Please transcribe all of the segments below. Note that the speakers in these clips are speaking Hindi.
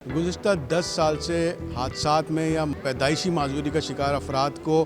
गुज़िश्ता 10 साल से हादसात में या पैदाइशी माजूरी का शिकार अफराद को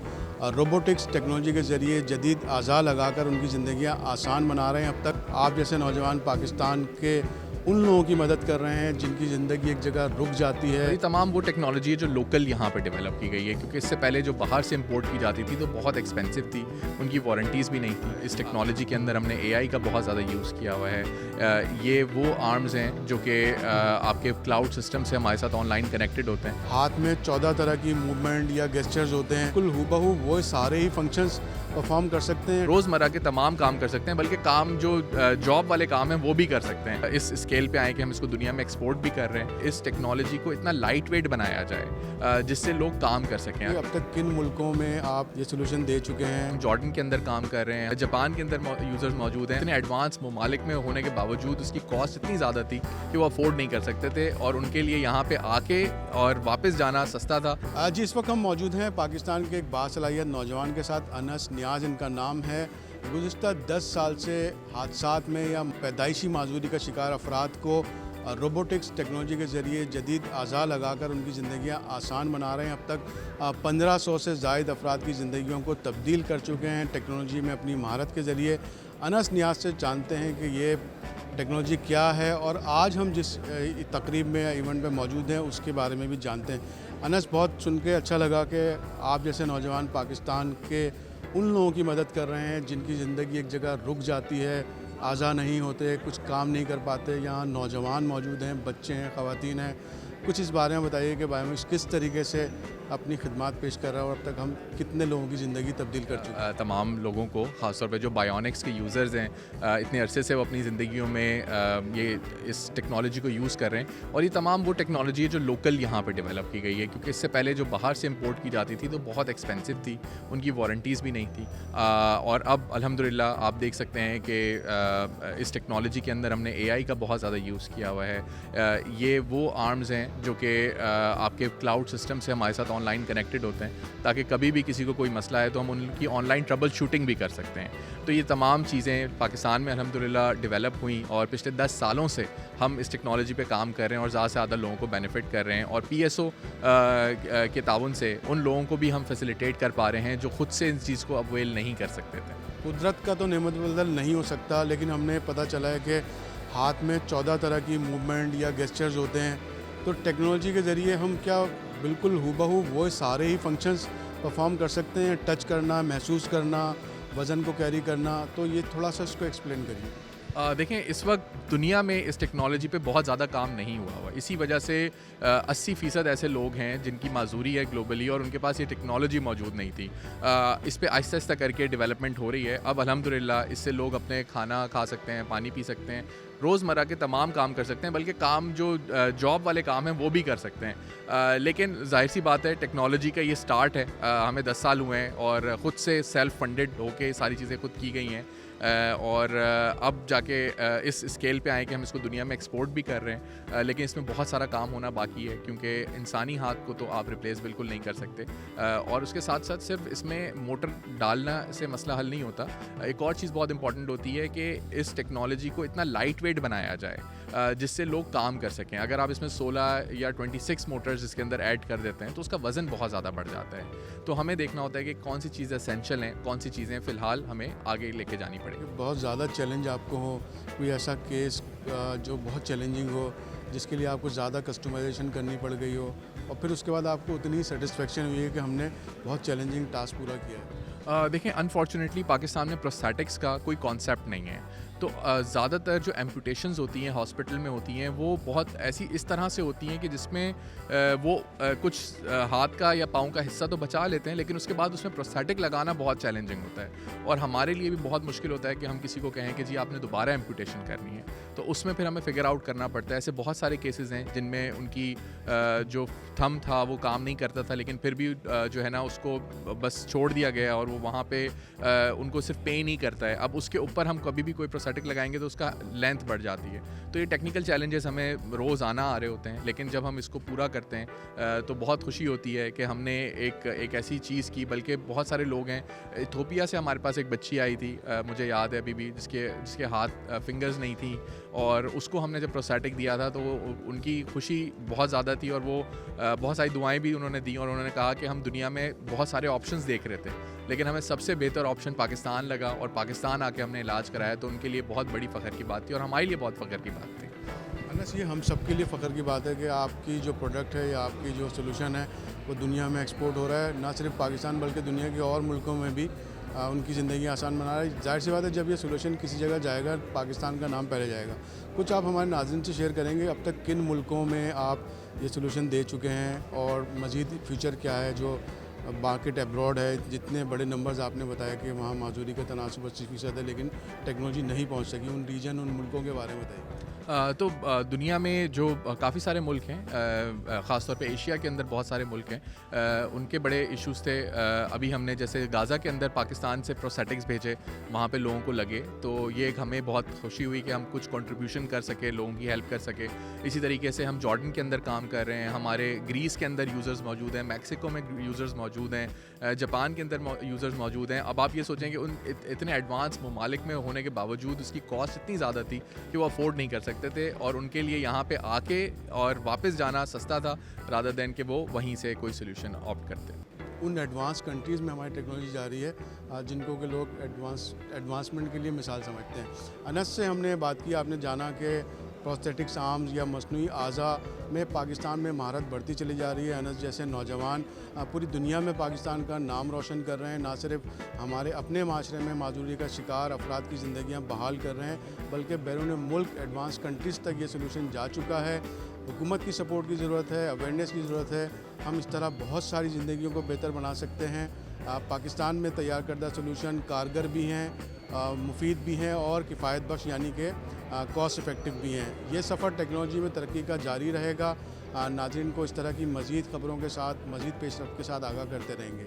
रोबोटिक्स टेक्नोलॉजी के ज़रिए जदीद अज़ा लगाकर उनकी ज़िंदगियाँ आसान बना रहे हैं। अब तक आप जैसे नौजवान पाकिस्तान के उन लोगों की मदद कर रहे हैं जिनकी ज़िंदगी एक जगह रुक जाती है। ये तमाम वो टेक्नोलॉजी है जो लोकल यहाँ पे डेवलप की गई है, क्योंकि इससे पहले जो बाहर से इंपोर्ट की जाती थी तो बहुत एक्सपेंसिव थी, उनकी वारंटीज़ भी नहीं थी। इस टेक्नोलॉजी के अंदर हमने एआई का बहुत ज़्यादा यूज़ किया हुआ है। ये वो आर्म्स हैं जो कि आपके क्लाउड सिस्टम से हमारे साथ ऑनलाइन कनेक्टेड होते हैं। हाथ में 14 तरह की मूवमेंट या गेस्चर्स होते हैं, कुल हूबहू वो सारे ही फंक्शंस परफॉर्म कर सकते हैं। रोज़मर्रा के तमाम काम कर सकते हैं, बल्कि काम जो जॉब वाले काम हैं वो भी कर सकते हैं। इस स्केल पे आए कि हम इसको दुनिया में एक्सपोर्ट भी कर रहे हैं। इस टेक्नोलॉजी को इतना लाइट वेट बनाया जाए जिससे लोग काम कर सकें। अब तक किन मुल्कों में आप ये सोल्यूशन दे चुके हैं? जॉर्डन के अंदर काम कर रहे हैं, जापान के अंदर यूज़र्स मौजूद हैं। इतने एडवांस ममालिक में होने के बावजूद उसकी कॉस्ट इतनी ज़्यादा थी कि वो अफोर्ड नहीं कर सकते थे, और उनके लिए यहाँ पे आके और वापस जाना सस्ता था। जी, इस वक्त हम मौजूद हैं पाकिस्तान के एक बासलाहियत नौजवान के साथ। अनस नियाज़ इनका नाम है। गुज़िश्ता 10 साल से हादसात में या पैदाइशी माजूरी का शिकार अफराद को रोबोटिक्स टेक्नोलॉजी के ज़रिए जदीद अज़ा लगाकर उनकी ज़िंदगियाँ आसान बना रहे हैं। अब तक 1500 से ज़ायद अफराद की ज़िंदगियों को तब्दील कर चुके हैं टेक्नोलॉजी में अपनी महारत के ज़रिए। अनस नियाज़ से जानते हैं कि ये टेक्नोलॉजी क्या है, और आज हम जिस तकरीब में या इवेंट में मौजूद हैं उसके बारे में भी जानते हैं। अनस, बहुत सुन के अच्छा लगा कि आप जैसे नौजवान पाकिस्तान के उन लोगों की मदद कर रहे हैं जिनकी ज़िंदगी एक जगह रुक जाती है, आज़ा नहीं होते, कुछ काम नहीं कर पाते। यहाँ नौजवान मौजूद हैं, बच्चे हैं, ख़वातीन हैं। कुछ इस बारे में बताइए कि भाई किस तरीके से अपनी खिदमत पेश कर रहा है और अब तक हम कितने लोगों की ज़िंदगी तब्दील कर चुके हैं? तमाम लोगों को, ख़ासतौर पे जो बायोनिक्स के यूज़र्स हैं, इतने अरसे से वो अपनी ज़िंदगियों में ये इस टेक्नोलॉजी को यूज़ कर रहे हैं। और ये तमाम वो टेक्नोलॉजी है जो लोकल यहाँ पे डेवलप की गई है, क्योंकि इससे पहले जो बाहर से इंपोर्ट की जाती थी तो बहुत एक्सपेंसिव थी, उनकी वारंटीज़ भी नहीं थी। और अब अल्हम्दुलिल्लाह आप देख सकते हैं कि इस टेक्नोलॉजी के अंदर हमने एआई का बहुत ज़्यादा यूज़ किया हुआ है। ये वो आर्म्स हैं जो कि आपके क्लाउड सिस्टम से हमारे साथ ऑनलाइन कनेक्टेड होते हैं, ताकि कभी भी किसी को कोई मसला है तो हम उनकी ऑनलाइन ट्रबल शूटिंग भी कर सकते हैं। तो ये तमाम चीज़ें पाकिस्तान में अल्हम्दुलिल्लाह डेवलप हुई, और पिछले 10 सालों से हम इस टेक्नोलॉजी पे काम कर रहे हैं और ज़्यादा से ज़्यादा लोगों को बेनिफिट कर रहे हैं। और पीएसओ के ताउन से उन लोगों को भी हम फैसिलिटेट कर पा रहे हैं जो खुद से इस चीज़ को अवेल नहीं कर सकते थे। कुदरत का तो नेमत बदल नहीं हो सकता, लेकिन हमने पता चला है कि हाथ में 14 तरह की मूवमेंट या गेस्चर्स होते हैं, तो टेक्नोलॉजी के ज़रिए हम क्या बिल्कुल हूबहू वो सारे ही फंक्शंस परफॉर्म कर सकते हैं? टच करना, महसूस करना, वज़न को कैरी करना, तो ये थोड़ा सा इसको एक्सप्लेन करिए। देखें, इस वक्त दुनिया में इस टेक्नोलॉजी पे बहुत ज़्यादा काम नहीं हुआ हुआ। इसी वजह से 80% ऐसे लोग हैं जिनकी माजूरी है ग्लोबली, और उनके पास ये टेक्नोलॉजी मौजूद नहीं थी। इस पे आहिस्ता आहिस्ता करके डेवलपमेंट हो रही है। अब अल्हम्दुलिल्लाह इससे लोग अपने खाना खा सकते हैं, पानी पी सकते हैं, रोज़मर्रा के तमाम काम कर सकते हैं, बल्कि काम जो जॉब वाले काम हैं वो भी कर सकते हैं। लेकिन जाहिर सी बात है, टेक्नोलॉजी का ये स्टार्ट है। हमें 10 साल हुए हैं और ख़ुद से सेल्फ़ फंडेड होके सारी चीज़ें खुद की गई हैं। और अब जाके इस स्केल पे आए कि हम इसको दुनिया में एक्सपोर्ट भी कर रहे हैं। लेकिन इसमें बहुत सारा काम होना बाकी है, क्योंकि इंसानी हाथ को तो आप रिप्लेस बिल्कुल नहीं कर सकते। और उसके साथ साथ सिर्फ इसमें मोटर डालना से मसला हल नहीं होता। एक और चीज़ बहुत इंपॉर्टेंट होती है कि इस टेक्नोलॉजी को इतना लाइट वेट बनाया जाए जिससे लोग काम कर सकें। अगर आप इसमें 16 या 26 मोटर्स इसके अंदर ऐड कर देते हैं तो उसका वज़न बहुत ज़्यादा बढ़ जाता है। तो हमें देखना होता है कि कौन सी चीज़ें एसेंशियल हैं, कौन सी चीज़ें फ़िलहाल हमें आगे लेके जानी पड़ेगी। बहुत ज़्यादा चैलेंज आपको हो, कोई ऐसा केस जो बहुत चैलेंजिंग हो, जिसके लिए आपको ज़्यादा कस्टमाइजेशन करनी पड़ गई हो, और फिर उसके बाद आपको उतनी सेटिस्फेक्शन हुई है कि हमने बहुत चैलेंजिंग टास्क पूरा किया है? देखें, अनफॉर्चुनेटली पाकिस्तान में प्रोस्थेटिक्स का कोई कॉन्सेप्ट नहीं है। तो ज़्यादातर जो एम्पुटेशंस होती हैं हॉस्पिटल में होती हैं, वो बहुत ऐसी इस तरह से होती हैं कि जिसमें वो कुछ हाथ का या पाँव का हिस्सा तो बचा लेते हैं, लेकिन उसके बाद उसमें प्रोस्थेटिक लगाना बहुत चैलेंजिंग होता है। और हमारे लिए भी बहुत मुश्किल होता है कि हम किसी को कहें कि जी आपने दोबारा एम्पुटेशन करनी है, तो उसमें फिर हमें फिगर आउट करना पड़ता है। ऐसे बहुत सारे केसेस हैं जिनमें उनकी जो थंब था वो काम नहीं करता था, लेकिन फिर भी जो है ना उसको बस छोड़ दिया गया, और वो वहाँ पे उनको सिर्फ पेन ही करता है। अब उसके ऊपर हम कभी भी कोई प्रोस्थेटिक लगाएंगे तो उसका लेंथ बढ़ जाती है। तो ये टेक्निकल चैलेंजेस हमें रोज़ाना आ रहे होते हैं, लेकिन जब हम इसको पूरा करते हैं तो बहुत खुशी होती है कि हमने एक ऐसी चीज़ की। बल्कि बहुत सारे लोग हैं, इथोपिया से हमारे पास एक बच्ची आई थी, मुझे याद है अभी भी, जिसके हाथ फिंगर्स नहीं थी, और उसको हमने जब प्रोस्थेटिक दिया था तो उनकी खुशी बहुत ज़्यादा थी और वो बहुत सारी दुआएं भी उन्होंने दी और उन्होंने कहा कि हम दुनिया में बहुत सारे ऑप्शंस देख रहे थे लेकिन हमें सबसे बेहतर ऑप्शन पाकिस्तान लगा और पाकिस्तान आके हमने इलाज कराया, तो उनके लिए बहुत बड़ी फ़ख्र की बात थी और हमारे लिए बहुत फ़ख्र की बात थी। अनस, ये हम सब के लिए फ़ख्र की बात है कि आपकी जो प्रोडक्ट है या आपकी जो सोल्यूशन है वो दुनिया में एक्सपोर्ट हो रहा है, ना सिर्फ पाकिस्तान बल्कि दुनिया के और मुल्कों में भी उनकी ज़िंदगी आसान बना रहा है। जाहिर सी बात है, जब ये सोल्यूशन किसी जगह जाएगा पाकिस्तान का नाम पहले जाएगा। कुछ आप हमारे नाज़रीन से शेयर करेंगे अब तक किन मुल्कों में आप ये सोल्यूशन दे चुके हैं और मज़ीद फ्यूचर क्या है जो मार्केट एब्रॉड है? जितने बड़े नंबर्स आपने बताया कि वहाँ माजूरी का तनासुब 80% है लेकिन टेक्नोलॉजी नहीं पहुँच सकी, उन रीजन उन मुल्कों के बारे में बताइए। तो दुनिया में जो काफ़ी सारे मुल्क हैं, ख़ास तौर पे एशिया के अंदर बहुत सारे मुल्क हैं, उनके बड़े इश्यूज़ थे। अभी हमने जैसे गाज़ा के अंदर पाकिस्तान से प्रोस्थेटिक्स भेजे, वहाँ पे लोगों को लगे, तो ये एक हमें बहुत खुशी हुई कि हम कुछ कंट्रीब्यूशन कर सके, लोगों की हेल्प कर सके। इसी तरीके से हम जॉर्डन के अंदर काम कर रहे हैं, हमारे ग्रीस के अंदर यूज़र्स मौजूद हैं, मैक्सिको में यूज़र्स मौजूद हैं, जापान के अंदर यूज़र्स मौजूद हैं। अब आप ये सोचें कि उन इतने एडवांस ममालिक में होने के बावजूद उसकी कॉस्ट इतनी ज़्यादा थी कि वो अफोर्ड नहीं कर सकते थे और उनके लिए यहाँ पे आके और वापस जाना सस्ता था रादर देन कि वो वहीं से कोई सोल्यूशन ऑप्ट करते। उन एडवांस कंट्रीज़ में हमारी टेक्नोलॉजी जा रही है जिनको के लोग एडवांसमेंट के लिए मिसाल समझते हैं। अनस से हमने बात की, आपने जाना कि प्रोस्थेटिक्स आर्म्स या मसनूई आज़ा में पाकिस्तान में महारत बढ़ती चली जा रही है। अनस जैसे नौजवान पूरी दुनिया में पाकिस्तान का नाम रोशन कर रहे हैं, ना सिर्फ हमारे अपने माशरे में माजूरी का शिकार अफराद की ज़िंदगियाँ बहाल कर रहे हैं बल्कि बैरून मुल्क एडवांस कंट्रीज़ तक ये सोल्यूशन जा चुका है। हुकूमत की सपोर्ट की ज़रूरत है, अवेयरनेस की ज़रूरत है। हम इस तरह बहुत सारी ज़िंदगियों को बेहतर बना सकते हैं। पाकिस्तान में तैयार करदा सोल्यूशन कारगर भी हैं, मुफीद भी हैं और किफ़ायत बख्श यानी कि कॉस्ट इफ़ेक्टिव भी हैं। ये सफ़र टेक्नोलॉजी में तरक्की का जारी रहेगा। नाज़रीन को इस तरह की मज़ीद ख़बरों के साथ, मज़ीद पेशरफ़्त के साथ आगाह करते रहेंगे।